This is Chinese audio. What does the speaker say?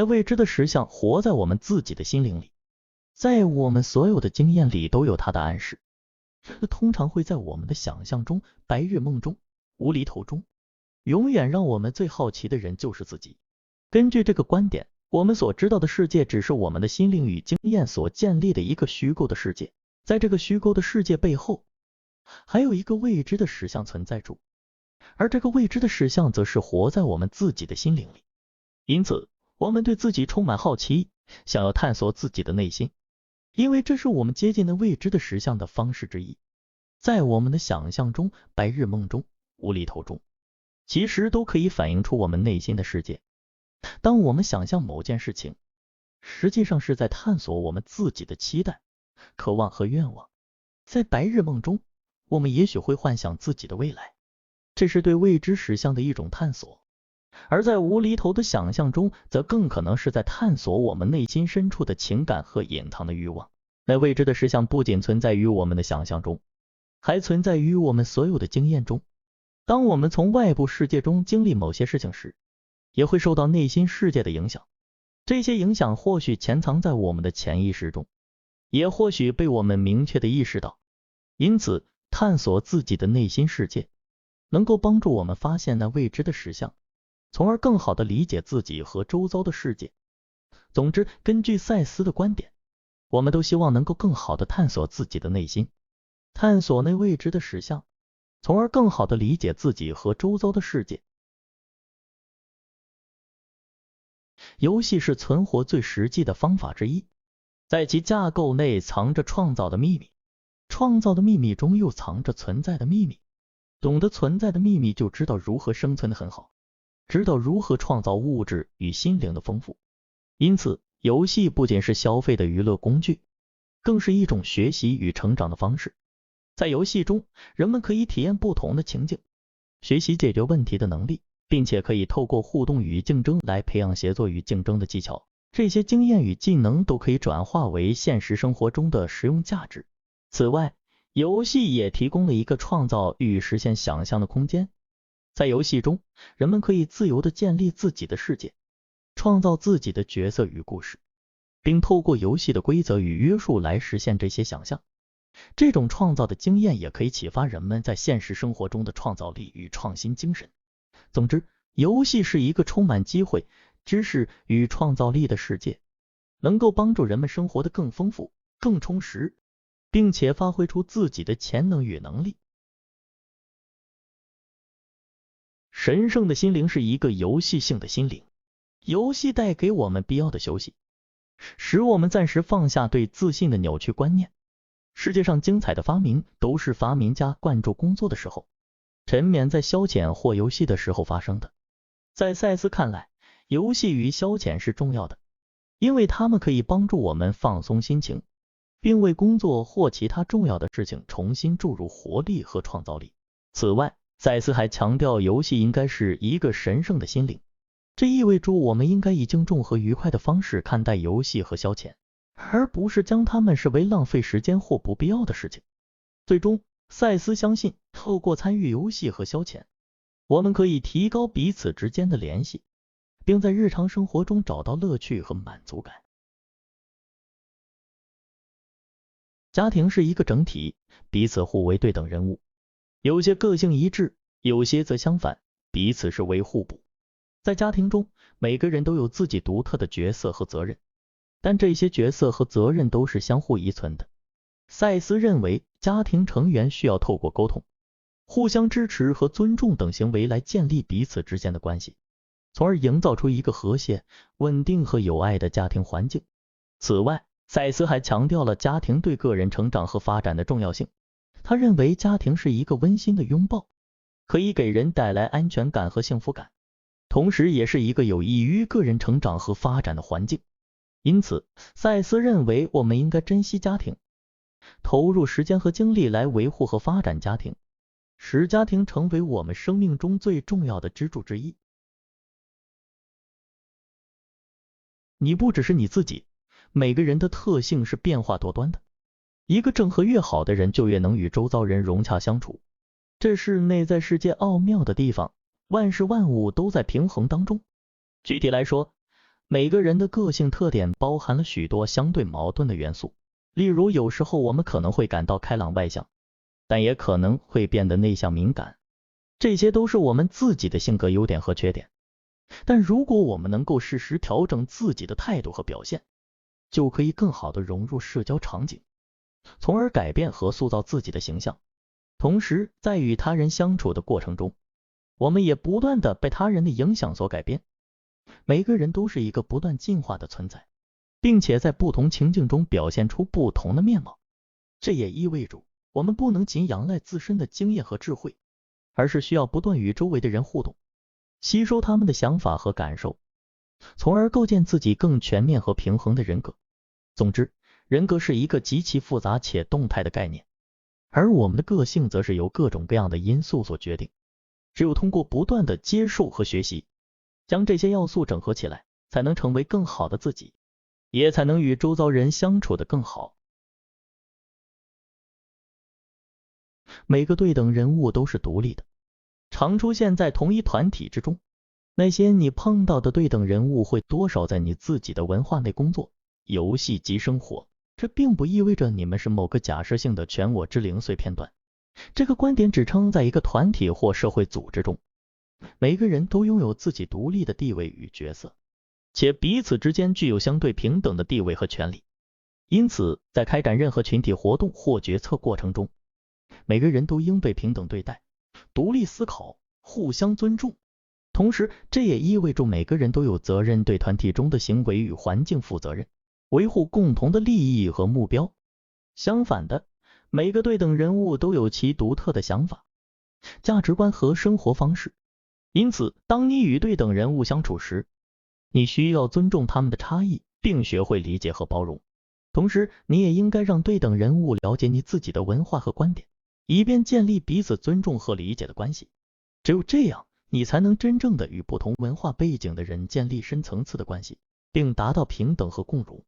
那未知的实相活在我们自己的心灵里，在我们所有的经验里都有它的暗示。这通常会在我们的想象中、白日梦中、无厘头中。永远让我们最好奇的人就是自己。根据这个观点，我们所知道的世界只是我们的心灵与经验所建立的一个虚构的世界，在这个虚构的世界背后，还有一个未知的实相存在住，而这个未知的实相则是活在我们自己的心灵里。因此，我们对自己充满好奇，想要探索自己的内心，因为这是我们接近那未知的实相的方式之一。在我们的想象中、白日梦中、无厘头中，其实都可以反映出我们内心的世界。当我们想象某件事情，实际上是在探索我们自己的期待、渴望和愿望。在白日梦中，我们也许会幻想自己的未来，这是对未知实相的一种探索。而在无厘头的想象中，则更可能是在探索我们内心深处的情感和隐藏的欲望。那未知的实相不仅存在于我们的想象中，还存在于我们所有的经验中。当我们从外部世界中经历某些事情时，也会受到内心世界的影响。这些影响或许潜藏在我们的潜意识中，也或许被我们明确的意识到。因此，探索自己的内心世界，能够帮助我们发现那未知的实相，从而更好地理解自己和周遭的世界。总之，根据赛斯的观点，我们都希望能够更好地探索自己的内心，探索那未知的实相，从而更好地理解自己和周遭的世界。游戏是存活最实际的方法之一，在其架构内藏着创造的秘密，创造的秘密中又藏着存在的秘密。懂得存在的秘密，就知道如何生存得很好，知道如何创造物质与心灵的丰富。因此，游戏不仅是消费的娱乐工具，更是一种学习与成长的方式。在游戏中，人们可以体验不同的情境，学习解决问题的能力，并且可以透过互动与竞争来培养协作与竞争的技巧。这些经验与技能都可以转化为现实生活中的实用价值。此外，游戏也提供了一个创造与实现想象的空间。在游戏中，人们可以自由地建立自己的世界，创造自己的角色与故事，并透过游戏的规则与约束来实现这些想象。这种创造的经验也可以启发人们在现实生活中的创造力与创新精神。总之，游戏是一个充满机会、知识与创造力的世界，能够帮助人们生活得更丰富、更充实，并且发挥出自己的潜能与能力。神圣的心灵是一个游戏性的心灵，游戏带给我们必要的休息，使我们暂时放下对自信的扭曲观念。世界上精彩的发明都是发明家灌注工作的时候，沉湎在消遣或游戏的时候发生的。在赛斯看来，游戏与消遣是重要的，因为它们可以帮助我们放松心情，并为工作或其他重要的事情重新注入活力和创造力。此外，赛斯还强调游戏应该是一个神圣的心灵，这意味着我们应该以敬重和愉快的方式看待游戏和消遣，而不是将它们视为浪费时间或不必要的事情。最终，赛斯相信，透过参与游戏和消遣，我们可以提高彼此之间的联系，并在日常生活中找到乐趣和满足感。家庭是一个整体，彼此互为对等人物，有些个性一致，有些则相反，彼此是为互补。在家庭中，每个人都有自己独特的角色和责任，但这些角色和责任都是相互依存的。赛斯认为，家庭成员需要透过沟通、互相支持和尊重等行为来建立彼此之间的关系，从而营造出一个和谐、稳定和有爱的家庭环境。此外，赛斯还强调了家庭对个人成长和发展的重要性。他认为家庭是一个温馨的拥抱，可以给人带来安全感和幸福感，同时也是一个有益于个人成长和发展的环境。因此，赛斯认为我们应该珍惜家庭，投入时间和精力来维护和发展家庭，使家庭成为我们生命中最重要的支柱之一。你不只是你自己，每个人的特性是变化多端的。一个整合越好的人，就越能与周遭人融洽相处。这是内在世界奥妙的地方，万事万物都在平衡当中。具体来说，每个人的个性特点包含了许多相对矛盾的元素，例如有时候我们可能会感到开朗外向，但也可能会变得内向敏感，这些都是我们自己的性格优点和缺点。但如果我们能够适时调整自己的态度和表现，就可以更好的融入社交场景，从而改变和塑造自己的形象。同时，在与他人相处的过程中，我们也不断的被他人的影响所改变。每个人都是一个不断进化的存在，并且在不同情境中表现出不同的面貌。这也意味着我们不能仅仰赖自身的经验和智慧，而是需要不断与周围的人互动，吸收他们的想法和感受，从而构建自己更全面和平衡的人格。总之，人格是一个极其复杂且动态的概念，而我们的个性则是由各种各样的因素所决定。只有通过不断的接受和学习，将这些要素整合起来，才能成为更好的自己，也才能与周遭人相处得更好。每个对等人物都是独立的，常出现在同一团体之中。那些你碰到的对等人物会多少在你自己的文化内工作、游戏及生活，这并不意味着你们是某个假设性的全我之零碎片段。这个观点指称在一个团体或社会组织中，每个人都拥有自己独立的地位与角色，且彼此之间具有相对平等的地位和权利。因此，在开展任何群体活动或决策过程中，每个人都应被平等对待，独立思考，互相尊重。同时，这也意味着每个人都有责任对团体中的行为与环境负责任，维护共同的利益和目标。相反的，每个对等人物都有其独特的想法、价值观和生活方式。因此，当你与对等人物相处时，你需要尊重他们的差异，并学会理解和包容。同时，你也应该让对等人物了解你自己的文化和观点，以便建立彼此尊重和理解的关系。只有这样，你才能真正的与不同文化背景的人建立深层次的关系，并达到平等和共融。